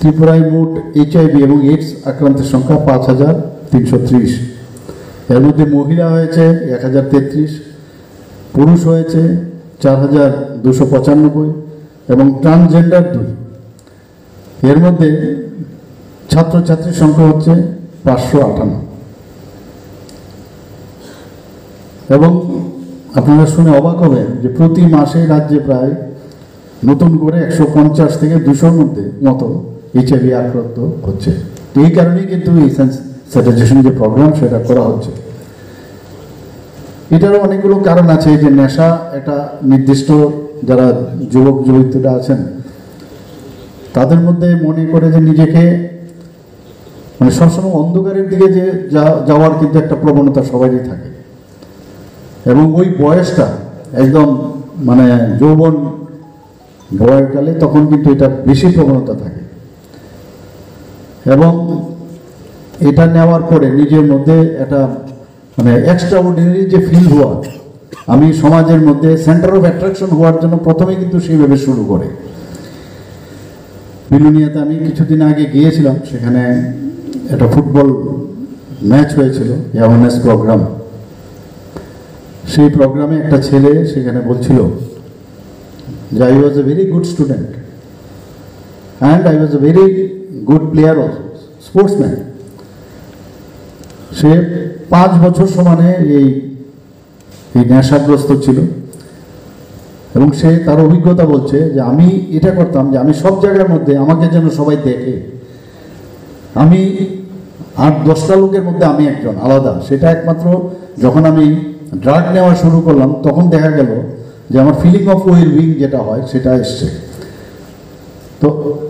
ত্রিপুরায় মোট HIV এবং এইডস আক্রান্তের সংখ্যা 5,330। এর মধ্যে মহিলা হয়েছে 1,033, পুরুষ হয়েছে 4,295 এবং ট্রান্সজেন্ডার 2। এর মধ্যে ছাত্রছাত্রীর সংখ্যা হচ্ছে 558। এবং আপনারা শুনে অবাক হবেন যে প্রতি মাসে রাজ্যে প্রায় নতুন করে 150 থেকে 200-র মধ্যে মতো HIV আক্রান্ত হচ্ছে। তো এই কারণেই কিন্তু এই সেন্সিটাইজেশন যে প্রোগ্রাম সেটা করা হচ্ছে। এটারও অনেকগুলো কারণ আছে, যে নেশা একটা নির্দিষ্ট যারা যুবক যুবতীরা আছেন তাদের মধ্যে মনে করে যে নিজেকে মানে সবসময় অন্ধকারের দিকে যে যাওয়ার কিন্তু একটা প্রবণতা সবারই থাকে, এবং ওই বয়সটা একদম মানে যৌবন বয়সকালে তখন কিন্তু এটা বেশি প্রবণতা থাকে। এবং এটা নেওয়ার পরে নিজের মধ্যে একটা মানে এক্সট্রা অর্ডিনারি যে ফিল হওয়া, আমি সমাজের মধ্যে সেন্টার অফ অ্যাট্রাকশন হওয়ার জন্য প্রথমে কিন্তু সেইভাবে শুরু করে। বিলুনিয়াতে আমি কিছুদিন আগে গিয়েছিলাম, সেখানে একটা ফুটবল ম্যাচ হয়েছিল, অ্যাওয়ারনেস প্রোগ্রাম। সেই প্রোগ্রামে একটা ছেলে সেখানে বলছিল যে I was a very good student and I was a very good player also, sportsman. সে 5 বছর সমানে এই নেশাগ্রস্ত ছিল, এবং সে তার অভিজ্ঞতা বলছে যে আমি এটা করতাম যে আমি সব জায়গার মধ্যে আমাকে যেন সবাই দেখে, আমি 8-10টা লোকের মধ্যে আমি একজন আলাদা। সেটা একমাত্র যখন আমি ড্রাগ নেওয়া শুরু করলাম তখন দেখা গেল যে আমার ফিলিং অফ ওয়েলবিং যেটা হয় সেটা এসছে। তো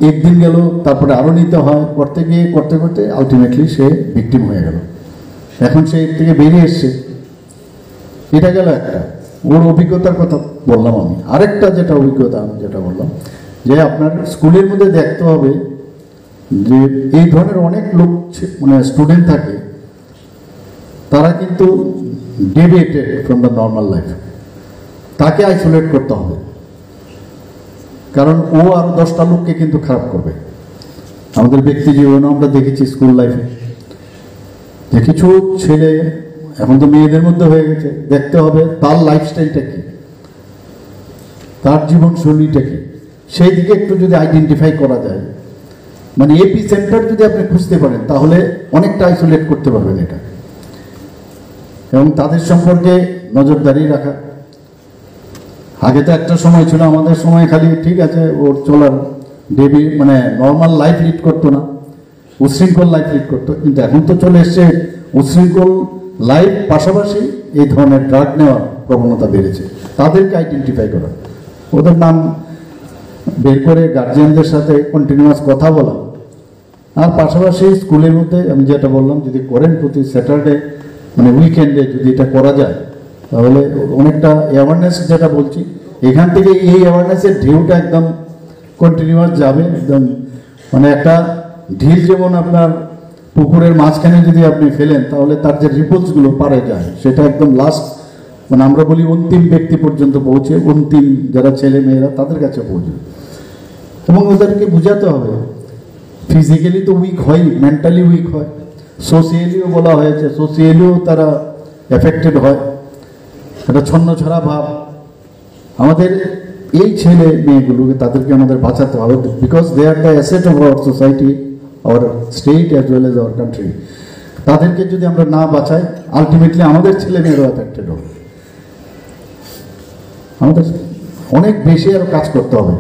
একদিন গেল, তারপরে আরও নিতে হয়, করতে গিয়ে করতে করতে আলটিমেটলি সে ভিকটিম হয়ে গেল। এখন সে এর থেকে বেরিয়ে এসছে। এটা গেল একটা, ওর অভিজ্ঞতার কথা বললাম আমি। আরেকটা যেটা অভিজ্ঞতা আমি যেটা বললাম, যে আপনার স্কুলের মধ্যে দেখতে হবে যে এই ধরনের অনেক লোক মানে স্টুডেন্ট থাকে, তারা কিন্তু deviated from the normal life. তাকে আইসোলেট করতে হবে, কারণ ও আরো 10টা লোককে কিন্তু খারাপ করবে। আমাদের ব্যক্তি জীবনে আমরা দেখেছি স্কুল লাইফে যে কিছু ছেলে, এখন তো মেয়েদের মধ্যে হয়ে গেছে, দেখতে হবে তার লাইফস্টাইলটা কি, তার জীবনশৈলীটা কি, সেই দিকে একটু যদি আইডেন্টিফাই করা যায়, মানে এপি সেন্টার যদি আপনি খুঁজতে পারেন তাহলে অনেকটা আইসোলেট করতে পারবেন এটা। এবং তাদের সম্পর্কে নজরদারি রাখা। আগে তো একটা সময় ছিল, আমাদের সময় খালি ঠিক আছে ওর চলার মানে নর্মাল লাইফ লিড করতো না, উশৃঙ্খল লাইফ লিড করতো। কিন্তু এখন তো চলে এসছে উশৃঙ্খল লাইফ পাশাপাশি এই ধরনের ড্রাগ নেওয়ার প্রবণতা বেড়েছে। তাদেরকে আইডেন্টিফাই করা, ওদের নাম বের করে গার্জিয়ানদের সাথে কন্টিনিউয়াস কথা বলা, আর পাশাপাশি স্কুলের মধ্যে আমি যেটা বললাম যদি করেন প্রতি স্যাটারডে মানে উইকেন্ডে যদি এটা করা যায় তাহলে অনেকটা অ্যাওয়ারনেস যেটা বলছি, এখান থেকে এই অ্যাওয়ারনেসের ঢেউটা একদম কন্টিনিউয়াস যাবে। একদম মানে একটা ঢিল যেমন আপনার পুকুরের মাঝখানে যদি আপনি ফেলেন তাহলে তার যে রিপলসগুলো পারে যায়, সেটা একদম লাস্ট মানে আমরা বলি অন্তিম ব্যক্তি পর্যন্ত পৌঁছে, অন্তিম যারা ছেলে মেয়েরা তাদের কাছে পৌঁছে। এবং ওদেরকে বুঝাতে হবে ফিজিক্যালি তো উইক হয়, মেন্টালি উইক হয়, সোশিয়ালিও বলা হয়েছে, সোশিয়ালিও তারা এফেক্টেড হয়, একটা ছন্ন ছড়া ভাব। আমাদের এই ছেলে মেয়েগুলোকে তাদেরকে আমাদের বাঁচাতে হবে, because they are the asset of our society, our state as well as our country. তাদেরকে যদি আমরা না বাঁচাই আলটিমেটলি আমাদের ছেলে মেয়েরাও এফেক্টেড হবে। আমাদের অনেক বেশি আরও কাজ করতে হবে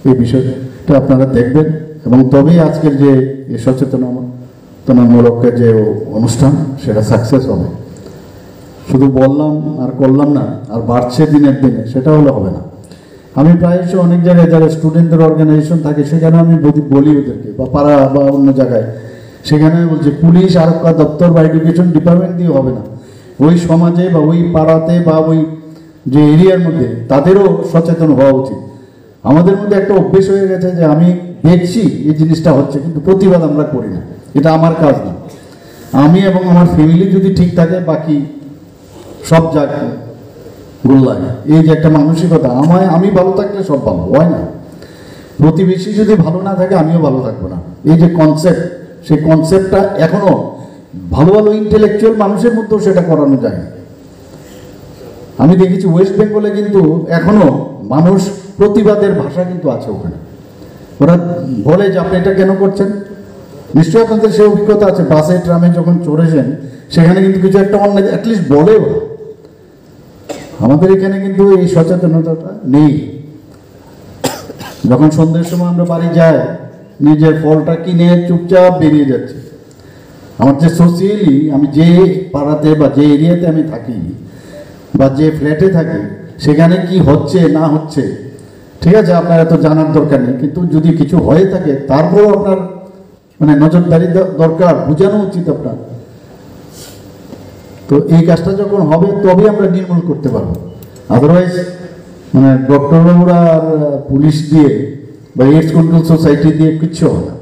এই বিষয়টা আপনারা দেখবেন, এবং তবেই আজকের যে সচেতনতামূলক যে অনুষ্ঠান সেটা সাকসেস হবে। শুধু বললাম আর করলাম না আর বাড়ছে দিনের দিনে, সেটা হলে হবে না। আমি প্রায়শই অনেক জায়গায় যারা স্টুডেন্টদের অর্গানাইজেশন থাকে সেখানে আমি বলি ওদেরকে, বা পাড়া বা অন্য জায়গায়, সেখানে আমি বলছি পুলিশ আরক্ষা দপ্তর বা এডুকেশন ডিপার্টমেন্ট দিয়ে হবে না, ওই সমাজে বা ওই পাড়াতে বা ওই যে এরিয়ার মধ্যে তাদেরও সচেতন হওয়া উচিত। আমাদের মধ্যে একটা অভ্যেস হয়ে গেছে যে আমি দেখছি এই জিনিসটা হচ্ছে কিন্তু প্রতিবাদ আমরা করি না, এটা আমার কাজ না। আমি এবং আমার ফ্যামিলি যদি ঠিক থাকে বাকি সব জায়গায় গোল্লায়, এই যে একটা মানসিকতা, আমি ভালো থাকলে সব ভালো হয় না। প্রতিবেশী যদি ভালো না থাকে আমিও ভালো থাকবো না, এই যে কনসেপ্ট, সেই কনসেপ্টটা এখনো ভালো ভালো ইন্টেলেকচুয়াল মানুষের মধ্যেও সেটা করানো যায়। আমি দেখেছি ওয়েস্ট বেঙ্গলে কিন্তু এখনো মানুষ প্রতিবাদের ভাষা কিন্তু আছে ওখানে। ওরা বলে যে আপনি এটা কেন করছেন, নিশ্চয়ই আপনাদের সে অভিজ্ঞতা আছে, বাসে ট্রামে যখন চড়েছেন সেখানে কিন্তু কিছু একটা অন্যায় অ্যাটলিস্ট বলে ওরা। আমাদের এখানে কিন্তু এই সচেতনতাটা নেই। যখন সন্ধ্যের সময় আমরা বাড়ি যাই, নিজের ফলটা কিনে চুপচাপ বেরিয়ে যাচ্ছে। আমার যে সোশিয়ালি আমি যে পাড়াতে বা যে এরিয়াতে আমি থাকি বা যে ফ্ল্যাটে থাকি, সেখানে কি হচ্ছে না হচ্ছে ঠিক আছে আপনার এত জানার দরকার নেই, কিন্তু যদি কিছু হয়ে থাকে তারপরেও আপনার মানে নজরদারি দরকার, বোঝানো উচিত আপনার। তো এই কাজটা যখন হবে তবে আমরা নির্মূল করতে পারবো। আদারওয়াইজ মানে ডক্টরবাবুরা আর পুলিশ দিয়ে বা এইডস কন্ট্রোল সোসাইটি দিয়ে কিচ্ছু হবে না।